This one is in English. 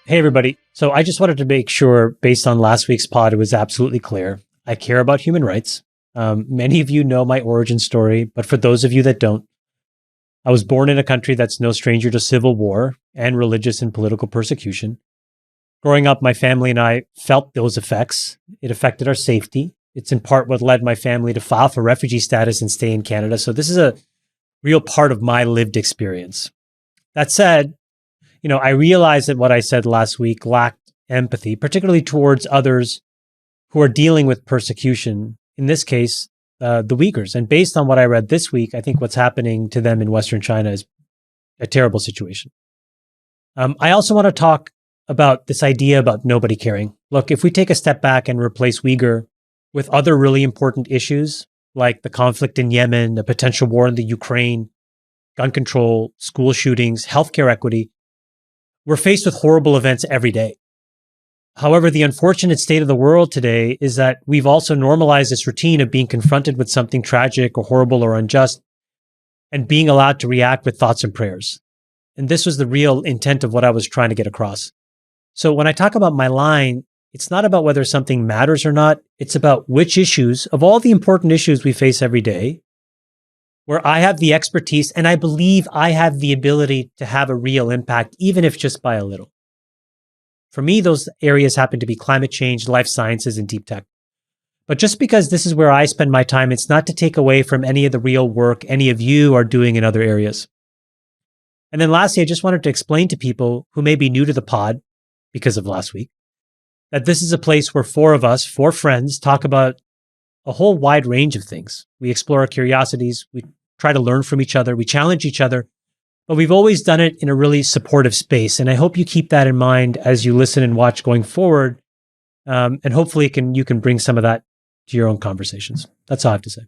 Hey, everybody. So I just wanted to make sure, based on last week's pod, it was absolutely clear. I care about human rights. Many of you know my origin story, but for those of you that don't, I was born in a country that's no stranger to civil war and religious and political persecution. Growing up, my family and I felt those effects. It affected our safety. It's in part what led my family to file for refugee status and stay in Canada. So this is a real part of my lived experience. That said, I realized that what I said last week lacked empathy, particularly towards others who are dealing with persecution, in this case, the Uyghurs. And based on what I read this week, I think what's happening to them in Western China is a terrible situation. I also want to talk about this idea about nobody caring. Look, if we take a step back and replace Uyghur with other really important issues, like the conflict in Yemen, the potential war in the Ukraine, gun control, school shootings, healthcare equity, we're faced with horrible events every day. However, the unfortunate state of the world today is that we've also normalized this routine of being confronted with something tragic or horrible or unjust and being allowed to react with thoughts and prayers. And this was the real intent of what I was trying to get across. So when I talk about my line, it's not about whether something matters or not. It's about which issues, of all the important issues we face every day, where I have the expertise and I believe I have the ability to have a real impact, even if just by a little. For me, those areas happen to be climate change, life sciences, and deep tech. But just because this is where I spend my time, it's not to take away from any of the real work any of you are doing in other areas. And then lastly, I just wanted to explain to people who may be new to the pod because of last week, that this is a place where four of us, four friends, talk about a whole wide range of things. We explore our curiosities, we try to learn from each other, we challenge each other, but we've always done it in a really supportive space. And I hope you keep that in mind as you listen and watch going forward. And hopefully you can bring some of that to your own conversations. That's all I have to say.